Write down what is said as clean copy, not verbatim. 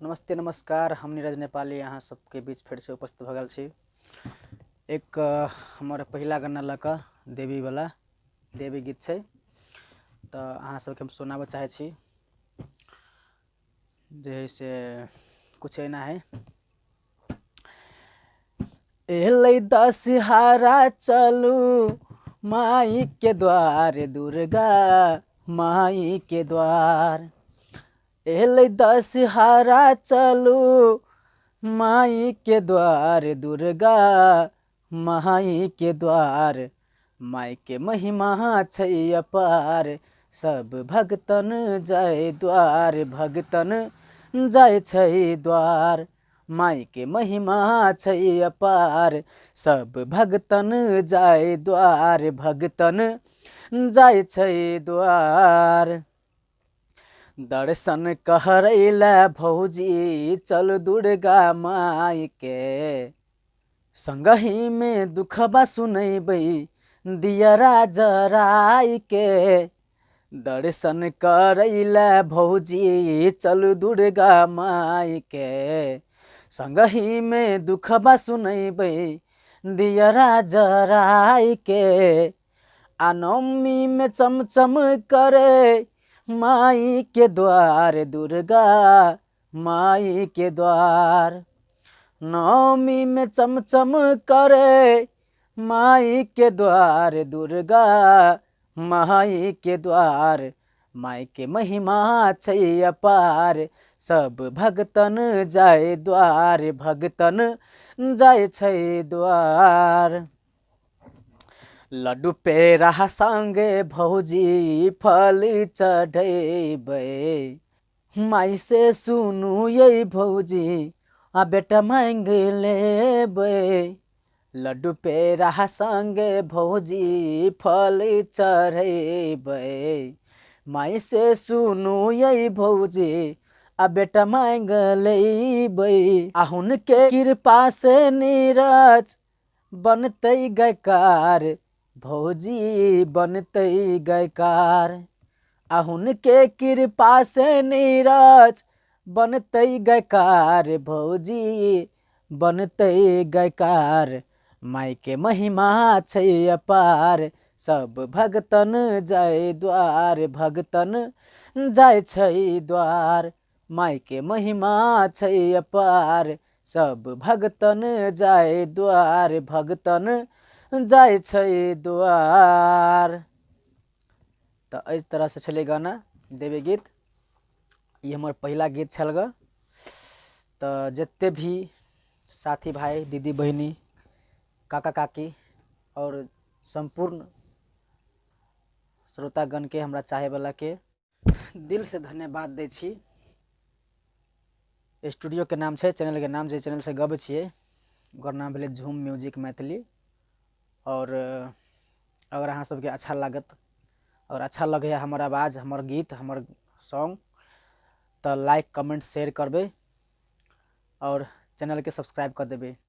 नमस्ते नमस्कार, हम नीरज नेपाली यहाँ सबके बीच फिर से उपस्थित भ गेल छी। एक हमार पहिला गाना लका देवी वाला देवी गीत छै, तो अहाँ सबके हम सुनाबे चाहे छी। जैसे कुछ एना है। एलै दशहरा चलू माई के द्वार, दुर्गा माई के द्वार। एलै दशहरा चलू माई के द्वार, दुर्गा माई के द्वार। माई के महिमा छै अपार, सब भगतन जाय द्वार, भगतन जाय छै द्वार। माई के महिमा छै अपार, सब भगतन जाय द्वार, भगतन जाय छै द्वार। दर्शन कहरैला भौजी चल दुर्गा माई के, संगही में दुखबा सुनैबै दियरा जराई के। दर्शन करैला भौजी चल दुर्गा माई के, संगही में दुखबा सुनैबै दियरा जराई के। आ नवमी में चमचम करे माई के द्वार, दुर्गा माई के द्वार। नवमी में चमचम करे माई के द्वार, दुर्गा माई के द्वार। माई के महिमा छै अपार, सब भगतन जाय द्वार, भगतन जाय छै द्वार। लड्डू पेड़ा संगे भौजी फल चढ़ैबै, माई से सुनू ये भौजी आ बेटा मांग लेबै। लड्डू पेड़ा संगे भौजी फल चढ़ैबै, माई से सुनू ये भौजी आ बेटा मांग लेबै। आहुन के कृपा से नीरज बनतै गायकार, भौजी बनतै गायकार। आहुन के कृपा से नीरज बनतै गायकार, भौजी बनतै गायकार। माई के महिमा छै अपार, सब भगतन जाय द्वार, भगतन जाय छै द्वार। माई के महिमा छै अपार, सब भगतन जाय द्वार, भगतन जाय छै द्वार। तो इस तरह से छले गाना देवी गीत। ये हमार पहला गीत छल ग। तो जितने भी साथी भाई दीदी बहनी काका काकी और संपूर्ण श्रोतागण के हमरा चाहे वाला के दिल से धन्यवाद दे छी। स्टूडियो के नाम है, चैनल के नाम जे चैनल से गब छे, ओकर नाम भेले झूम म्यूजिक मैथिली। और अगर अहाँ सबके अच्छा लागत और अच्छा लगे हमर आवाज़, हमर गीत, हमर सॉन्ग, तो लाइक कमेंट शेयर करबे और चैनल के सब्सक्राइब कर देबे।